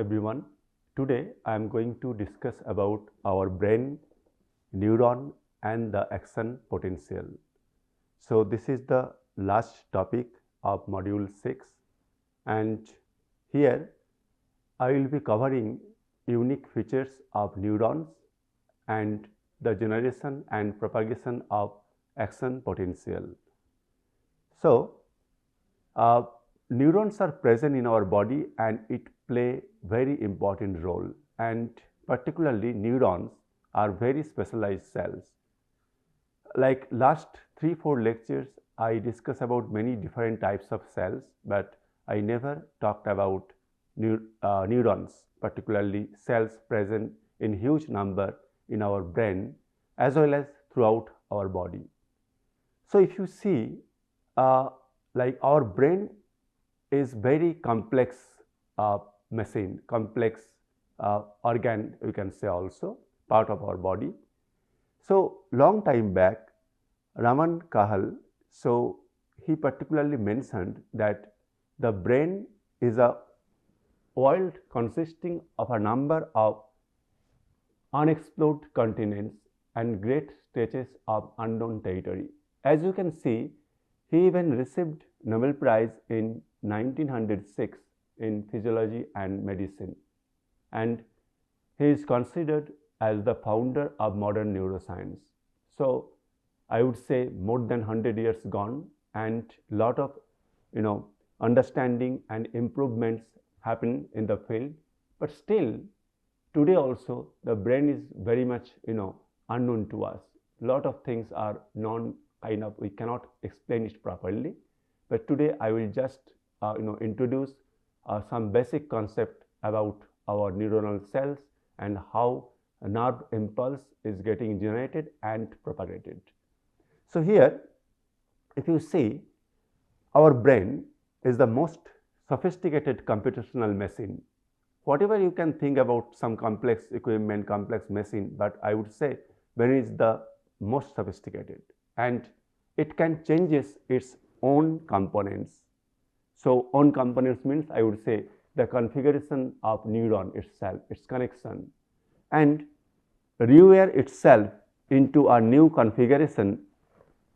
everyone. Today I am going to discuss about our brain, neuron and the action potential. So this is the last topic of module 6 and here I will be covering unique features of neurons and the generation and propagation of action potential. So neurons are present in our body and it play very important role, and particularly neurons are very specialized cells. Like last 3-4 lectures I discussed about many different types of cells, but I never talked about neurons, particularly cells present in huge number in our brain as well as throughout our body. So if you see like our brain is very complex machine, complex organ, we can say, also part of our body. So long time back, Raman Kahal, so he particularly mentioned that the brain is a world consisting of a number of unexplored continents and great stretches of unknown territory. As you can see, he even received Nobel Prize in 1906 in physiology and medicine, and he is considered as the founder of modern neuroscience. So I would say more than 100 years gone, and lot of understanding and improvements happen in the field, but still today also the brain is very much unknown to us. Lot of things are non we cannot explain it properly, but today I will just introduce some basic concept about our neuronal cells and how a nerve impulse is getting generated and propagated. So here, if you see, our brain is the most sophisticated computational machine. Whatever you can think about some complex equipment, complex machine, but I would say brain is the most sophisticated, and it can changes its own components. So own components means, I would say, the configuration of neuron itself, its connection, and rewire itself into a new configuration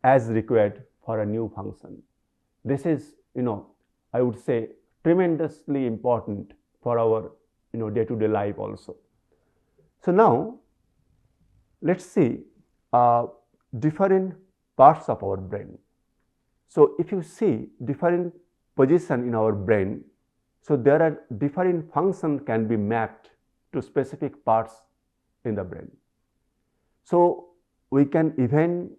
as required for a new function. This is I would say tremendously important for our day-to-day life also. So now let's see different parts of our brain. So if you see different position in our brain, so there are different functions can be mapped to specific parts in the brain. So we can even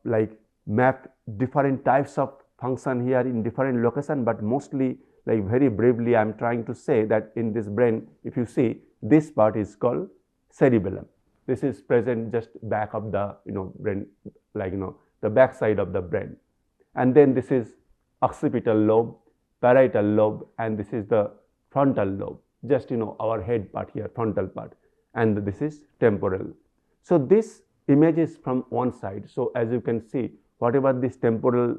like map different types of function here in different location, but mostly, like very briefly, I am trying to say that in this brain, if you see, this part is called cerebellum. This is present just back of the brain, like the back side of the brain, and then this is occipital lobe, parietal lobe, and this is the frontal lobe, just our head part here, frontal part, and this is temporal. So this image is from one side. So as you can see, whatever this temporal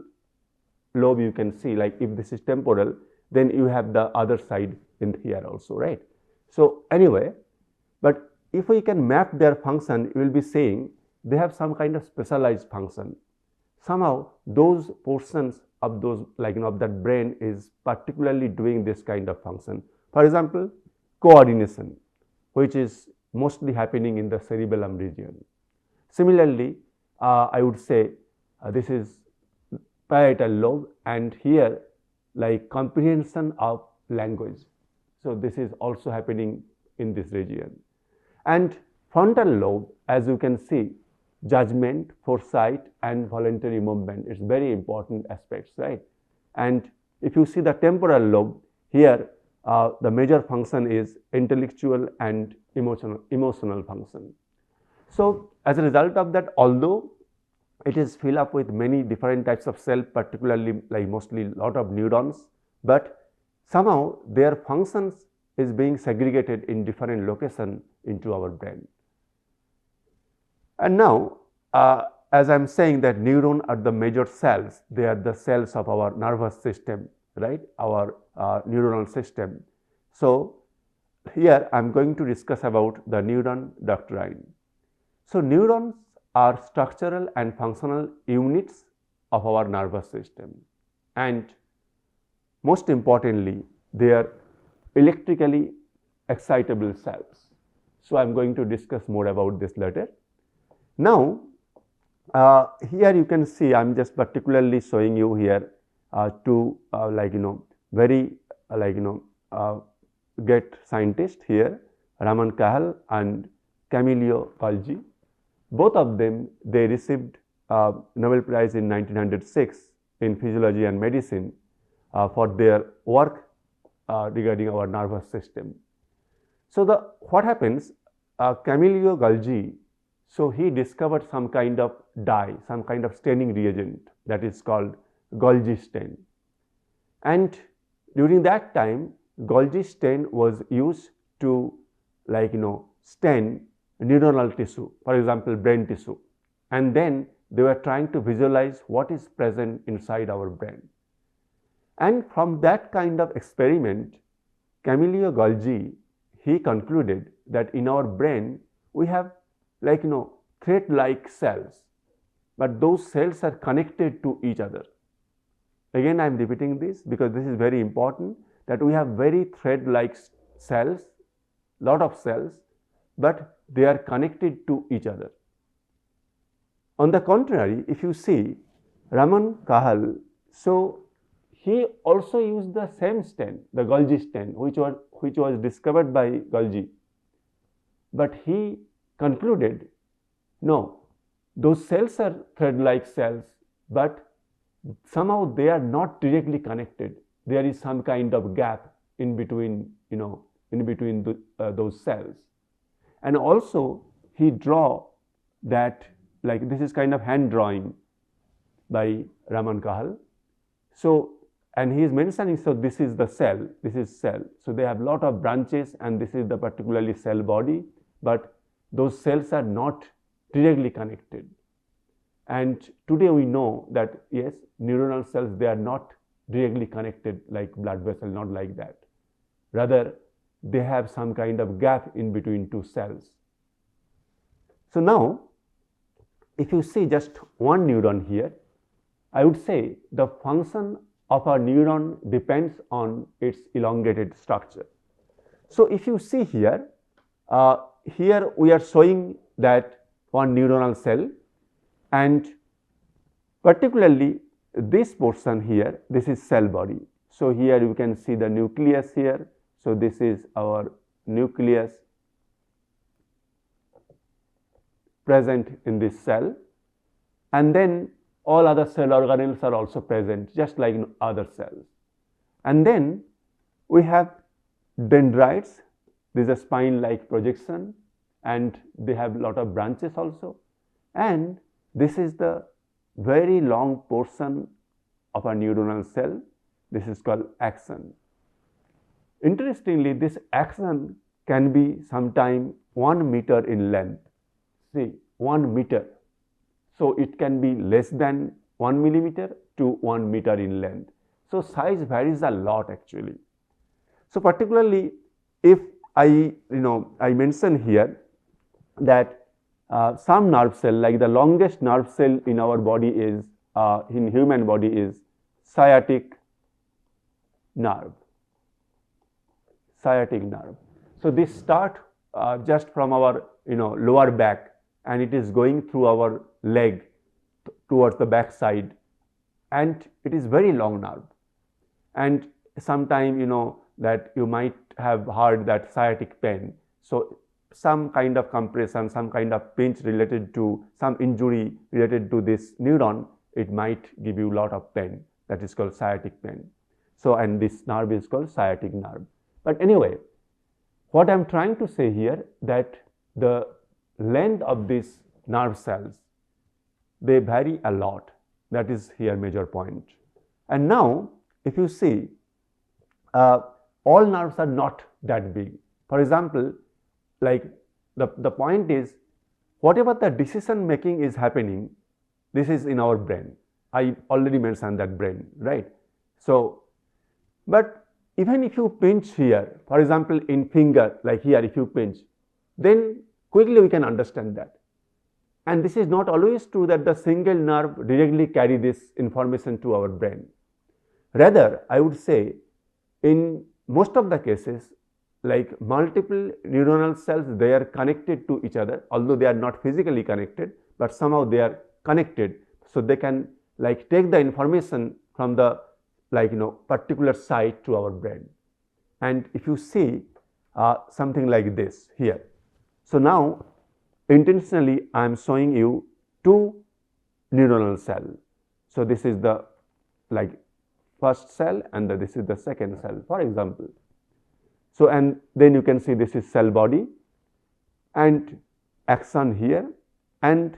lobe you can see, like if this is temporal, then you have the other side in here also, right? So anyway, but if we can map their function, you will be saying they have some kind of specialized function. Somehow those portions of those of that brain is particularly doing this kind of function. For example, coordination, which is mostly happening in the cerebellum region. Similarly, I would say this is parietal lobe, and here like comprehension of language. So this is also happening in this region. And frontal lobe, as you can see, judgment, foresight, and voluntary movement is very important aspects, right? And if you see the temporal lobe, here the major function is intellectual and emotional function. So as a result of that, although it is filled up with many different types of cells, particularly like mostly a lot of neurons, but somehow their functions is being segregated in different locations into our brain. And now, as I am saying that neurons are the major cells, they are the cells of our nervous system, right, our neuronal system. So here I am going to discuss about the neuron doctrine. So neurons are structural and functional units of our nervous system, and most importantly, they are electrically excitable cells. So I am going to discuss more about this later. Now, here you can see I am just particularly showing you here two very great scientists here, Raman Kahal and Camillo Golgi. Both of them, they received Nobel Prize in 1906 in Physiology and Medicine for their work regarding our nervous system. So what happens, Camillo Golgi, so he discovered some kind of dye, some kind of staining reagent that is called Golgi stain. And during that time, Golgi stain was used to stain neuronal tissue, for example, brain tissue. And then they were trying to visualize what is present inside our brain. And from that kind of experiment, Camillo Golgi, he concluded that in our brain, we have thread-like cells, but those cells are connected to each other. Again, I am repeating this because this is very important, that we have very thread-like cells, lot of cells, but they are connected to each other. On the contrary, if you see Raman Kahal, so he also used the same stain, the Golgi stain, which was discovered by Golgi, but he concluded, no, those cells are thread-like cells, but somehow they are not directly connected. There is some kind of gap in between, those cells. And also he draw that, this is kind of hand drawing by Raman Kahal. So, and he is mentioning, so this is the cell, this is cell. So they have lot of branches, and this is the particularly cell body, but those cells are not directly connected. And today we know that yes, neuronal cells, they are not directly connected like blood vessel, not like that. Rather, they have some kind of gap in between two cells. So now, if you see just one neuron here, I would say the function of a neuron depends on its elongated structure. So if you see here, here we are showing that one neuronal cell, and particularly this portion here, this is cell body. So here you can see the nucleus here. So this is our nucleus present in this cell, and then all other cell organelles are also present, just like in other cells. And then we have dendrites. This is a spine-like projection, and they have a lot of branches also. And this is the very long portion of a neuronal cell. This is called axon. Interestingly, this axon can be sometime 1 meter in length. See, 1 meter. So it can be less than 1 millimeter to 1 meter in length. So size varies a lot actually. So particularly if I mention here that some nerve cell, like the longest nerve cell in our body is, in human body is sciatic nerve. Sciatic nerve. So this start just from our lower back, and it is going through our leg towards the back side, and it is very long nerve. And sometime that you might have heard that sciatic pain. So some kind of compression, some kind of pinch related to some injury related to this neuron, it might give you a lot of pain. That is called sciatic pain. So, and this nerve is called sciatic nerve. But anyway, what I am trying to say here, that the length of these nerve cells, they vary a lot. That is here major point. And now if you see, all nerves are not that big. For example, like the point is, whatever the decision making is happening, this is in our brain. I already mentioned that brain, right? So, but even if you pinch here, for example, in finger, like here, if you pinch, then quickly we can understand that. And this is not always true that the single nerve directly carry this information to our brain. Rather, I would say in most of the cases, like multiple neuronal cells, they are connected to each other, although they are not physically connected, but somehow they are connected. So they can like take the information from the particular site to our brain. And if you see something like this here, so now intentionally I am showing you two neuronal cell. So this is the first cell and this is the second cell, for example. So and then you can see this is cell body and axon here, and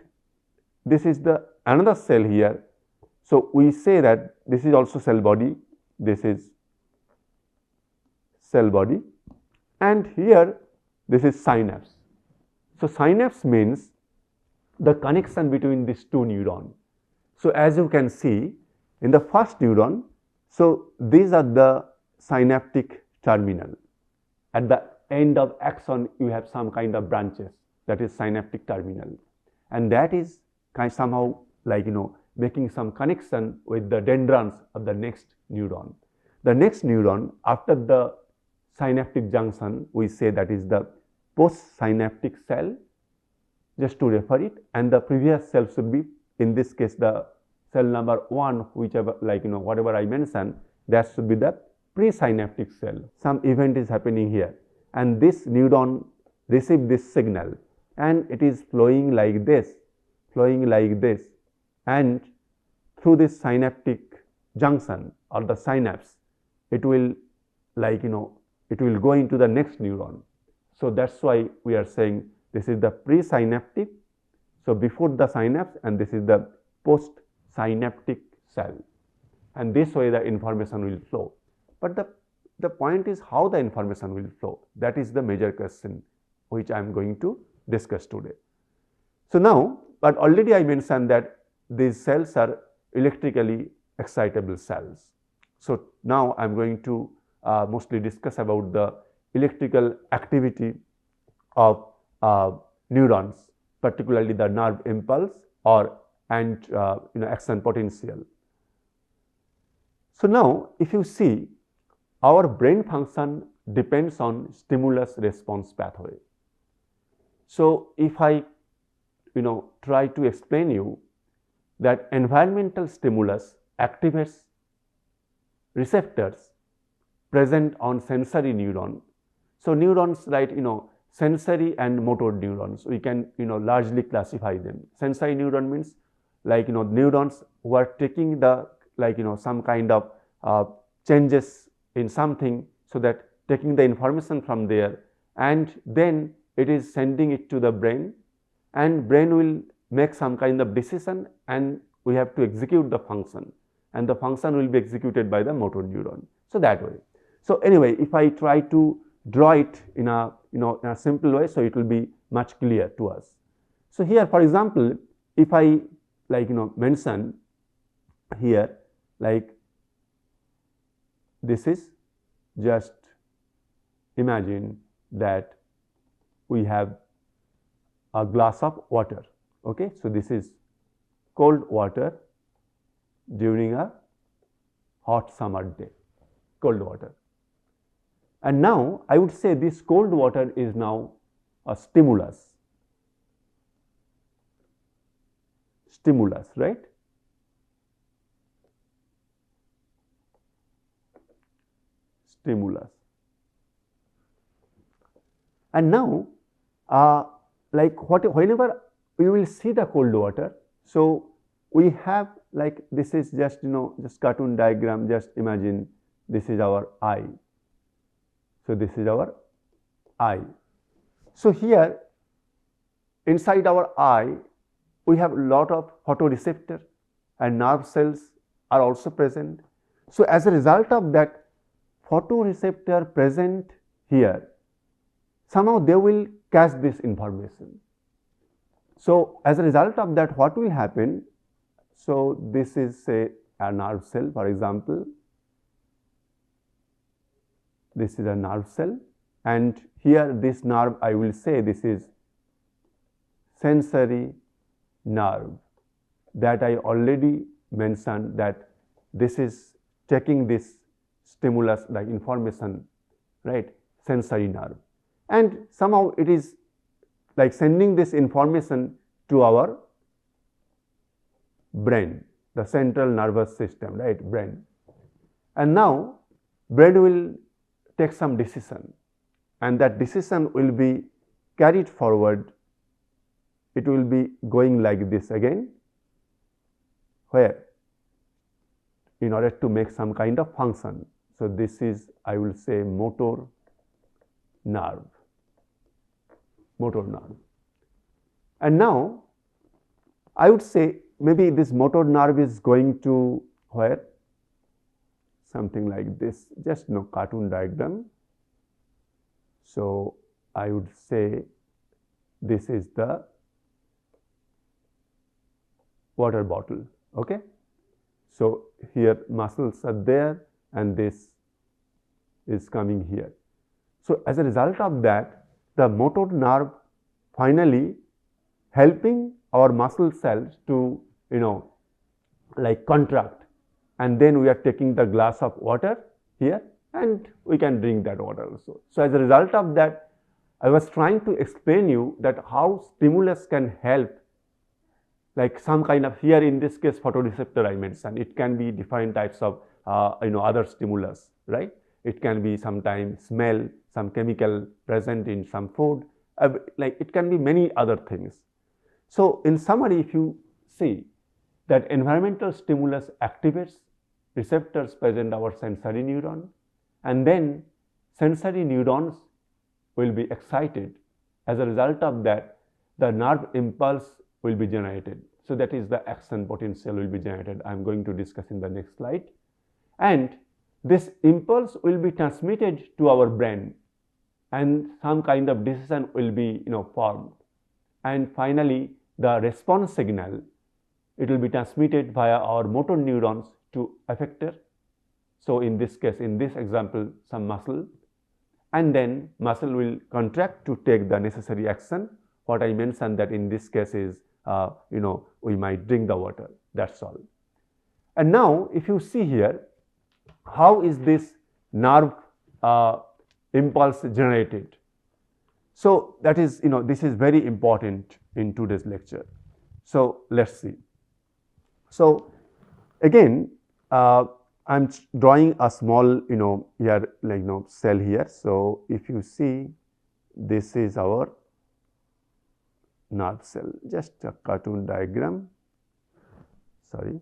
this is the another cell here. So we say that this is also cell body, this is cell body, and here this is synapse. So synapse means the connection between these two neurons. So as you can see in the first neuron, so these are the synaptic terminal. At the end of axon, you have some kind of branches, that is synaptic terminal, and that is somehow making some connection with the dendrons of the next neuron. The next neuron after the synaptic junction, we say that is the postsynaptic cell, just to refer it, and the previous cell should be, in this case, the cell number 1, whichever whatever I mentioned, that should be the presynaptic cell. Some event is happening here, and this neuron receive this signal, and it is flowing like this, and through this synaptic junction or the synapse, it will it will go into the next neuron. So that's why we are saying this is the presynaptic, so before the synapse, and this is the postsynaptic cell, and this way the information will flow. But the point is how the information will flow. That is the major question which I am going to discuss today. So now, but already I mentioned that these cells are electrically excitable cells. So now I am going to mostly discuss about the electrical activity of neurons, particularly the nerve impulse and action potential. So now if you see, our brain function depends on stimulus response pathway. So if I try to explain you that environmental stimulus activates receptors present on sensory neuron. So neurons, right, sensory and motor neurons, we can largely classify them. Sensory neuron means neurons who are taking the some kind of changes in something, so that taking the information from there, and then it is sending it to the brain, and brain will make some kind of decision, and we have to execute the function, and the function will be executed by the motor neuron. So that way. So anyway, if I try to draw it in a in a simple way, so it will be much clear to us. So here, for example, if I mention here this is, just imagine that we have a glass of water. Okay, so this is cold water during a hot summer day, cold water. And now I would say this cold water is now a stimulus, right? Stimulus. And now whenever we will see the cold water, so we have this is just just cartoon diagram, just imagine this is our eye. So this is our eye. So here inside our eye we have a lot of photoreceptor and nerve cells are also present. So as a result of that photoreceptor present here, somehow they will catch this information. So as a result of that, what will happen? So this is say a nerve cell, for example. this is a nerve cell, and here this nerve, I will say this is sensory nerve, that I already mentioned that this is taking this stimulus like information, right, sensory nerve, and somehow it is like sending this information to our brain, the central nervous system, right, brain. And now brain will take some decision, and that decision will be carried forward. It will be going like this again, where in order to make some kind of function. So this is, I will say, motor nerve. And now I would say maybe this motor nerve is going to where? Something like this, just cartoon diagram. So I would say this is the water bottle, okay. So here muscles are there, and this is coming here. So as a result of that, the motor nerve finally helping our muscle cells to like contract, and then we are taking the glass of water here and we can drink that water also. So as a result of that, I was trying to explain you that how stimulus can help, like some kind of, here in this case photoreceptor I mentioned, it can be different types of other stimulus, right. It can be sometimes smell, some chemical present in some food, like it can be many other things. So in summary, if you see that environmental stimulus activates receptors present in our sensory neuron, and then sensory neurons will be excited. As a result of that, the nerve impulse will be generated. So that is the action potential will be generated. I am going to discuss in the next slide. And this impulse will be transmitted to our brain, and some kind of decision will be formed. And finally, the response signal, it will be transmitted via our motor neurons to effector. So in this case, in this example, some muscle, and then muscle will contract to take the necessary action. What I mentioned that in this case is we might drink the water, that's all. And now if you see here, how is this nerve impulse generated? So that is, this is very important in today's lecture. So let's see. So again, I'm drawing a small, here like cell here. So if you see, this is our nerve cell, just a cartoon diagram, sorry.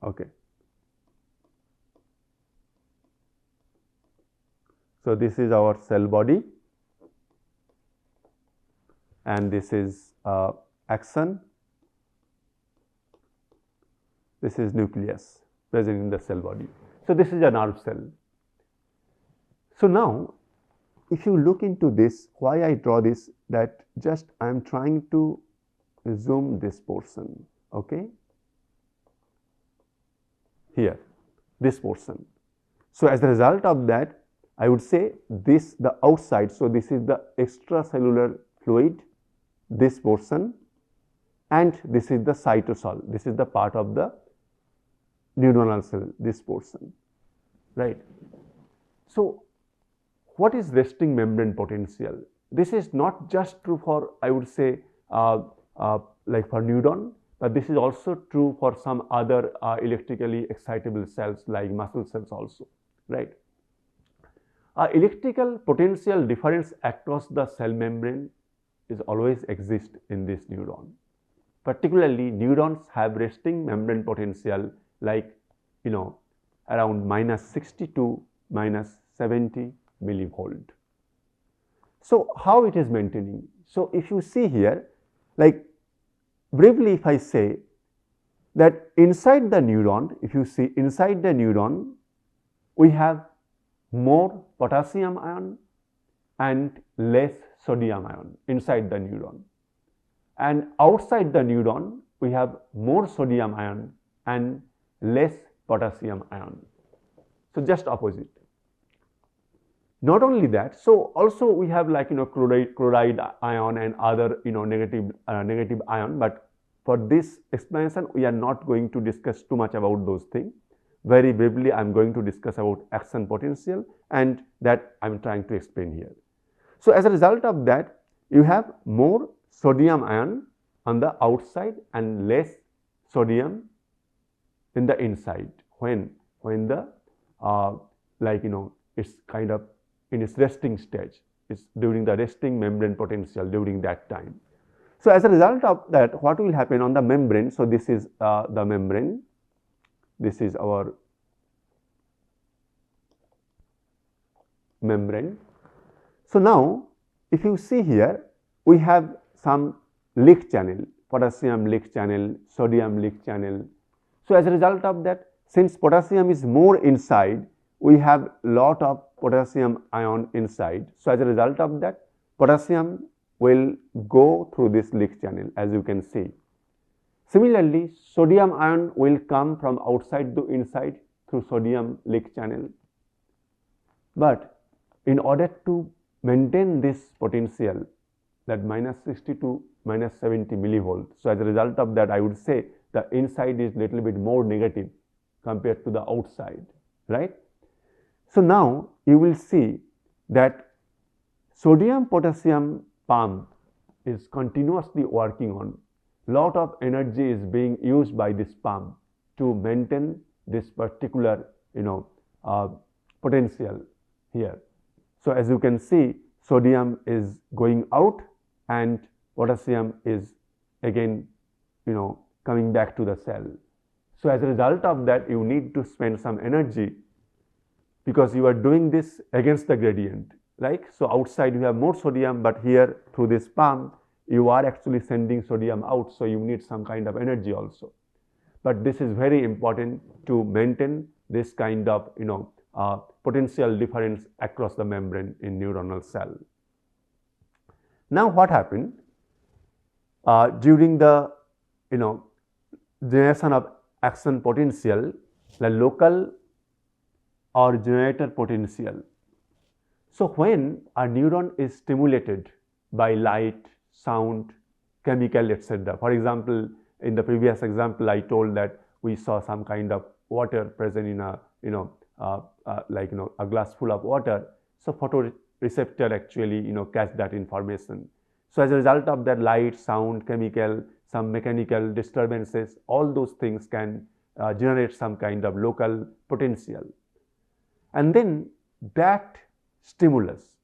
Okay. So this is our cell body, and this is axon. This is nucleus present in the cell body. So this is a nerve cell. So now, if you look into this, why I draw this, that just I am trying to zoom this portion, okay, here, this portion. So as a result of that, I would say this, the outside, so this is the extracellular fluid, this portion, and this is the cytosol, this is the part of the neuronal cell, this portion, right. So what is resting membrane potential? This is not just true for, I would say, like for neuron, but this is also true for some other electrically excitable cells like muscle cells also, right. Electrical potential difference across the cell membrane is always exist in this neuron. Particularly, neurons have resting membrane potential like around -60 to -70 millivolt. So how it is maintaining? So if you see here, like briefly if I say that inside the neuron, if you see inside the neuron, we have more potassium ion and less sodium ion inside the neuron, and outside the neuron we have more sodium ion and less potassium ion. So just opposite. Not only that, so also we have like chloride ion and other negative ion, but for this explanation we are not going to discuss too much about those things. Very briefly I am going to discuss about action potential, and that I am trying to explain here. So as a result of that, you have more sodium ion on the outside and less sodium in the inside when the it's kind of in its resting stage. It's during the resting membrane potential during that time. So as a result of that, what will happen on the membrane? So this is the membrane. This is our membrane. So now if you see here, we have some leak channel, potassium leak channel, sodium leak channel. So as a result of that, since potassium is more inside, we have lot of potassium ion inside. So as a result of that, potassium will go through this leak channel, as you can see. Similarly, sodium ion will come from outside to inside through sodium leak channel. But in order to maintain this potential, that -60 to -70 millivolts, so as a result of that, I would say the inside is little bit more negative compared to the outside, right? So now you will see that sodium potassium pump is continuously working on. Lot of energy is being used by this pump to maintain this particular potential here. So as you can see, sodium is going out and potassium is again coming back to the cell. So as a result of that, you need to spend some energy because you are doing this against the gradient, right? So outside you have more sodium, but here through this pump you are actually sending sodium out, so you need some kind of energy also. But this is very important to maintain this kind of potential difference across the membrane in neuronal cell. Now what happened during the generation of action potential, the local or generator potential. So when a neuron is stimulated by light, sound, chemical, etc. For example, in the previous example, I told that we saw some kind of water present in a a glass full of water. So photoreceptor actually catch that information. So as a result of that, light, sound, chemical, some mechanical disturbances, all those things can generate some kind of local potential. And then that stimulus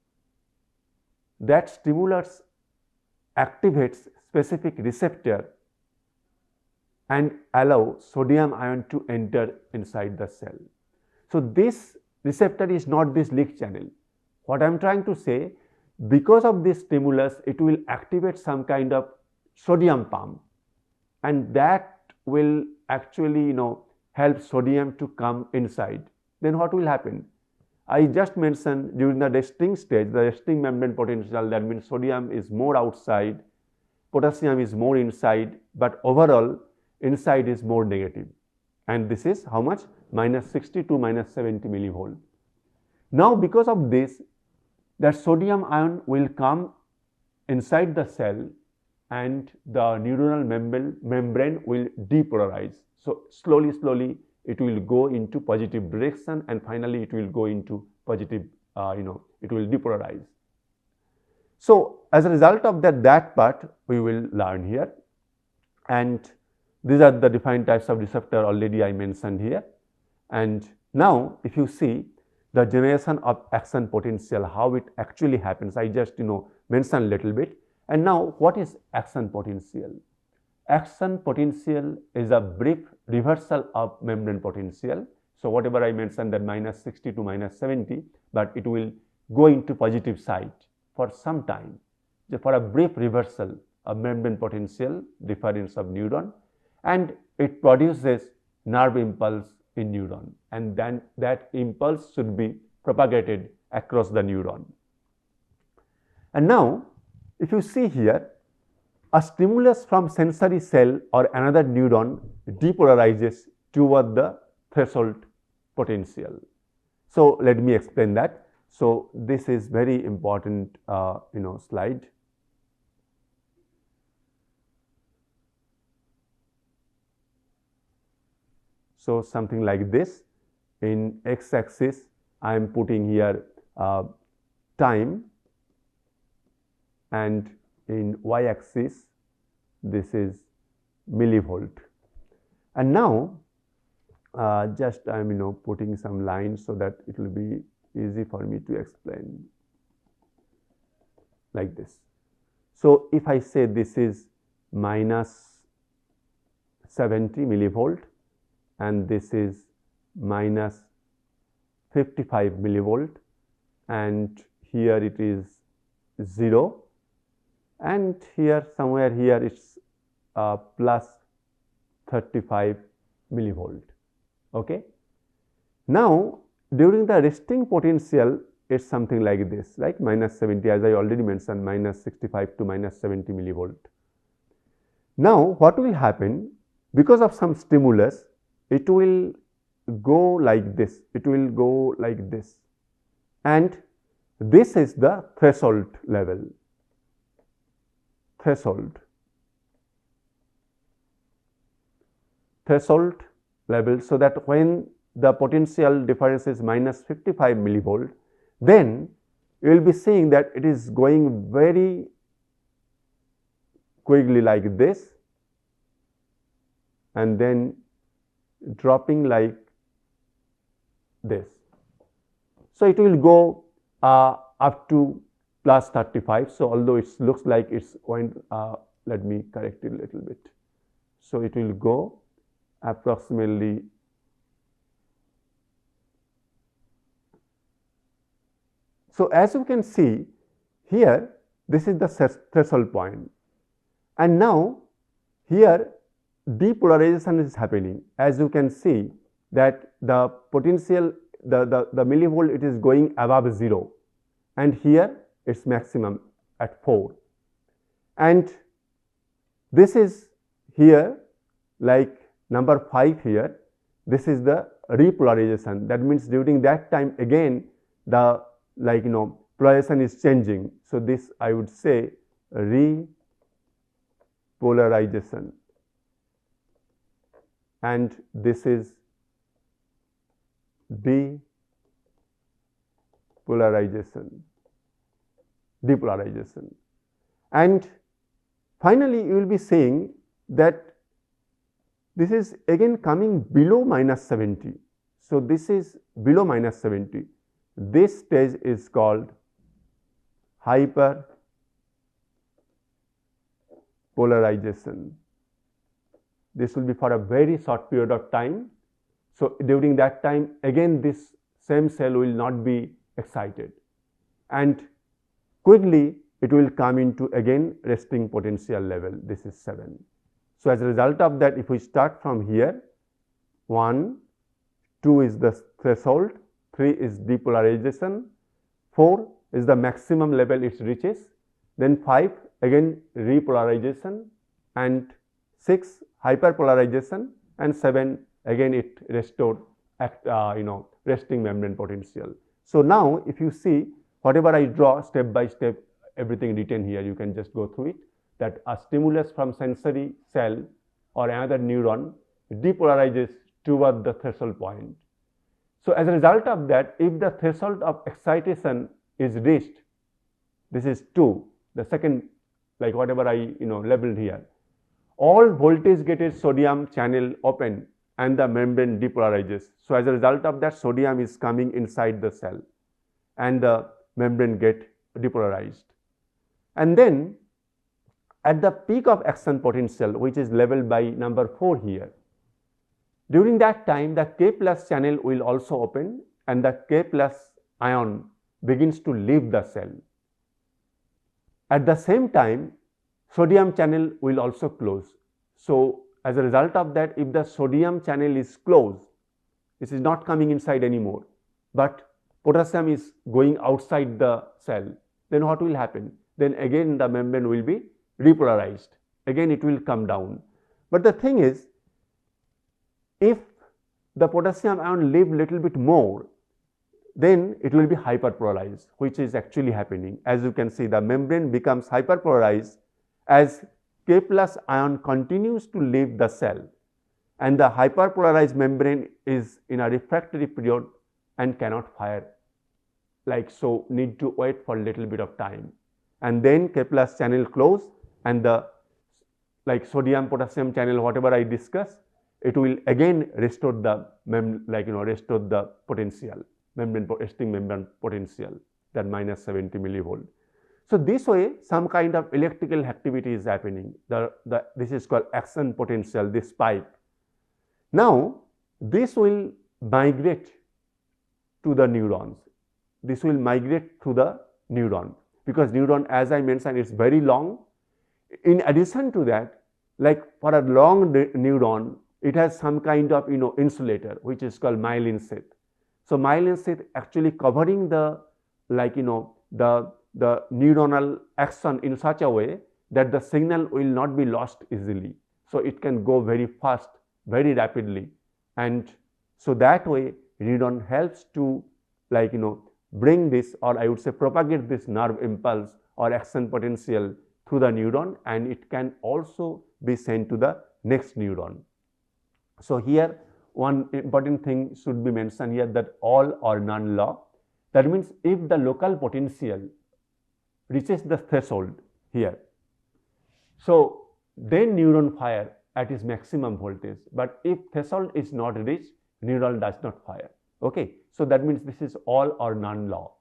activates specific receptor and allow sodium ion to enter inside the cell. So this receptor is not this leak channel. What I am trying to say, because of this stimulus, it will activate some kind of sodium pump, and that will actually help sodium to come inside. Then what will happen? I just mentioned during the resting stage, the resting membrane potential, that means sodium is more outside, potassium is more inside, but overall inside is more negative. And this is how much? -60 to -70 millivolt. Now because of this, that sodium ion will come inside the cell and the neuronal membrane will depolarize. So slowly it will go into positive direction, and finally it will go into positive, it will depolarize. So as a result of that part we will learn here, and these are the defined types of receptor already I mentioned here. And now if you see the generation of action potential, how it actually happens, I just mentioned a little bit. And now what is action potential? Action potential is a brief reversal of membrane potential. So whatever I mentioned, that -60 to -70, but it will go into positive side for some time, for a brief reversal of membrane potential difference of neuron, and it produces nerve impulse in neuron, and then that impulse should be propagated across the neuron. And now if you see here, a stimulus from sensory cell or another neuron depolarizes toward the threshold potential. So let me explain that. So this is very important slide. So something like this. In x-axis I am putting here time, and in y-axis this is millivolt. And now just I am putting some lines so that it will be easy for me to explain like this. So if I say this is minus 70 millivolt and this is minus 55 millivolt, and here it is 0, and here somewhere here it's plus 35 millivolt. Okay. Now during the resting potential it's something like this, like minus 70, as I already mentioned, minus 65 to minus 70 millivolt. Now what will happen? Because of some stimulus, it will go like this, it will go like this, and this is the threshold level, threshold level, so that when the potential difference is minus 55 millivolt, then you will be seeing that it is going very quickly like this and then dropping like this. So it will go up to plus 35. So although it looks like it's going, let me correct it a little bit. So it will go approximately so as you can see here, this is the threshold point, and now here depolarization is happening. As you can see that the potential, the millivolt, it is going above 0, and here it's maximum at 4, and this is here like number 5 here, this is the repolarization. That means during that time again the polarization is changing. So this I would say repolarization, and this is depolarization, and finally you will be saying that this is again coming below minus 70. So this is below minus 70. This stage is called hyperpolarization. This will be for a very short period of time. So during that time again this same cell will not be excited, and quickly it will come into again resting potential level. This is 7. So as a result of that, if we start from here, 1, 2 is the threshold, 3 is depolarization, 4 is the maximum level it reaches, then 5 again repolarization, and 6 hyperpolarization, and 7 again it restored at resting membrane potential. So now if you see whatever I draw step by step, everything written here, you can just go through it, that a stimulus from sensory cell or another neuron depolarizes toward the threshold point. So as a result of that, if the threshold of excitation is reached, this is 2, the second, like whatever I labeled here, all voltage gated sodium channel open and the membrane depolarizes. So as a result of that, sodium is coming inside the cell and the membrane get depolarized. And then at the peak of action potential, which is labeled by number 4 here, during that time the K plus channel will also open and the K plus ion begins to leave the cell. At the same time, sodium channel will also close. So as a result of that, if the sodium channel is closed, this is not coming inside anymore, but potassium is going outside the cell. then what will happen? Then again the membrane will be repolarized. Again it will come down. But the thing is, if the potassium ion live little bit more, then it will be hyperpolarized, which is actually happening. As you can see, the membrane becomes hyperpolarized as K plus ion continues to leave the cell, and the hyperpolarized membrane is in a refractory period and cannot fire, like so, need to wait for a little bit of time, and then K plus channel close, and the like sodium potassium channel, whatever I discussed, it will again restore the restore the potential, resting membrane potential, that minus 70 millivolt. So this way some kind of electrical activity is happening. This is called action potential, this pipe. Now this will migrate to the neurons. This will migrate to the neuron, because neuron, as I mentioned, is very long. In addition to that, like for a long neuron, it has some kind of insulator, which is called myelin sheath. So myelin sheath actually covering the the neuronal action in such a way that the signal will not be lost easily. So it can go very fast, very rapidly, and so that way neuron helps to bring this, or I would say propagate this nerve impulse or action potential through the neuron, and it can also be sent to the next neuron. So here one important thing should be mentioned here, that all or none law. That means if the local potential reaches the threshold here, so then neuron fire at its maximum voltage, but if threshold is not reached, neuron does not fire. Okay, so that means this is all or none law.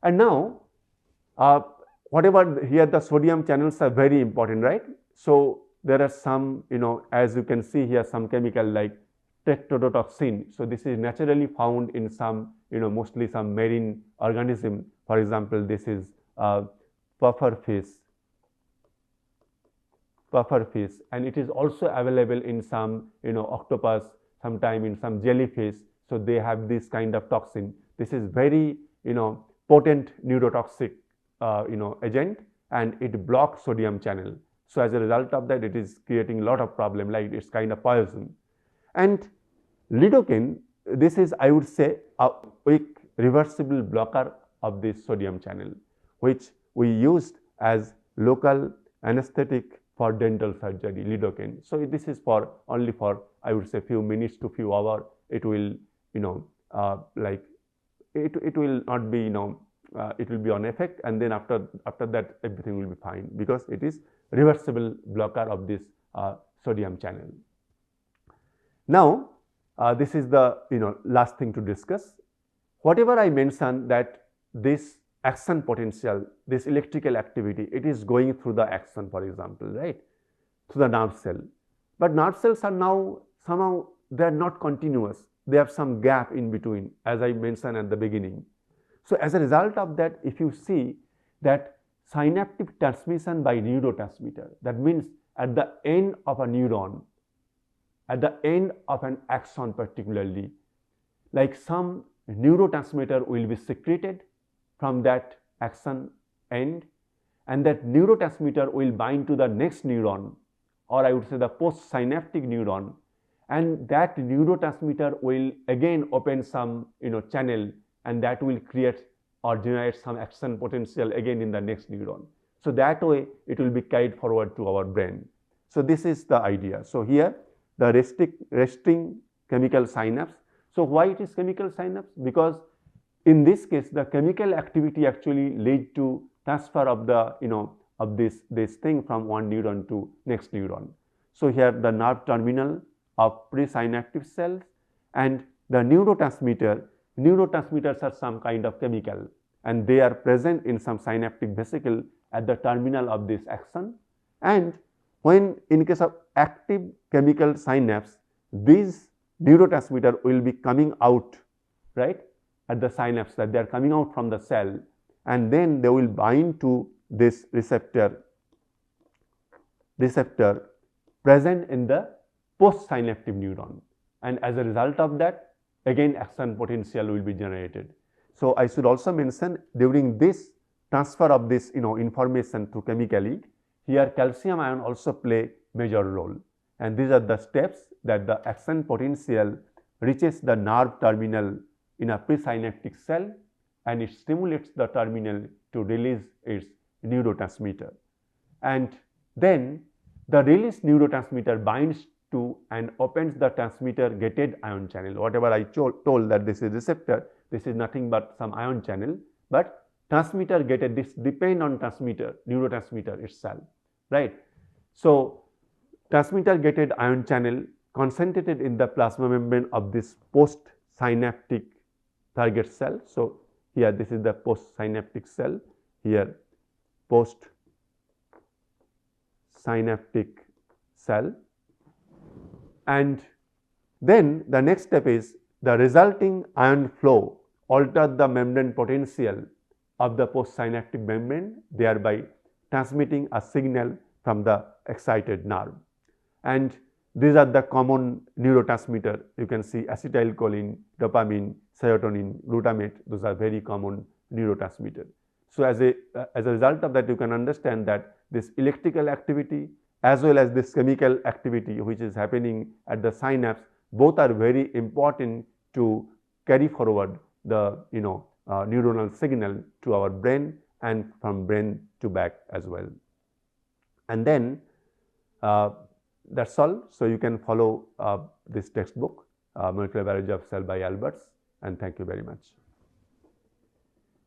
And now whatever here, the sodium channels are very important, right? So there are some, as you can see here, some chemical like tetrodotoxin. So this is naturally found in some, mostly some marine organism. For example, this is pufferfish, and it is also available in some, octopus, sometime in some jellyfish. So they have this kind of toxin. This is very, potent neurotoxic, agent, and it blocks sodium channel. So as a result of that, it is creating a lot of problem, like it's kind of poison. And lidocaine, this is, I would say, a weak reversible blocker of this sodium channel, which we used as local anesthetic for dental surgery, lidocaine. So this is for only for, I would say, few minutes to few hours. It will, it will not be, it will be on effect, and then after that everything will be fine, because it is reversible blocker of this sodium channel. Now this is the last thing to discuss. Whatever I mentioned, that this action potential, this electrical activity, it is going through the axon, for example, right, through the nerve cell. But nerve cells are now somehow, they are not continuous. They have some gap in between, as I mentioned at the beginning. So as a result of that, if you see that synaptic transmission by neurotransmitter, that means at the end of a neuron, at the end of an axon particularly, like some neurotransmitter will be secreted from that axon end, and that neurotransmitter will bind to the next neuron, or I would say the postsynaptic neuron, and that neurotransmitter will again open some channel, and that will create or generate some action potential again in the next neuron. So that way it will be carried forward to our brain. So this is the idea. So here the resting chemical synapse. So why it is chemical synapse? Because in this case the chemical activity actually lead to transfer of the of this thing from one neuron to next neuron. So here the nerve terminal of presynaptic cells, and the neurotransmitters are some kind of chemical, and they are present in some synaptic vesicle at the terminal of this axon. And when in case of active chemical synapse, these neurotransmitter will be coming out, right, at the synapse, that they are coming out from the cell, and then they will bind to this receptor present in the postsynaptic neuron, and as a result of that, again action potential will be generated. So I should also mention, during this transfer of this information through chemically. Here calcium ion also play major role, and these are the steps that the action potential reaches the nerve terminal in a presynaptic cell, and it stimulates the terminal to release its neurotransmitter, and then the released neurotransmitter binds to and opens the transmitter gated ion channel. Whatever I told that this is receptor, this is nothing but some ion channel, but transmitter gated, this depend on transmitter, neurotransmitter itself, right. So transmitter gated ion channel concentrated in the plasma membrane of this post-synaptic target cell. So here this is the post-synaptic cell, here post-synaptic cell, and then the next step is the resulting ion flow alter the membrane potential of the postsynaptic membrane, thereby transmitting a signal from the excited nerve. And these are the common neurotransmitter. You can see acetylcholine, dopamine, serotonin, glutamate. Those are very common neurotransmitter. So as a result of that, you can understand that this electrical activity as well as this chemical activity which is happening at the synapse, both are very important to carry forward the neuronal signal to our brain and from brain to back as well. And then that's all. So you can follow this textbook, Molecular Biology of Cell by Alberts, and thank you very much.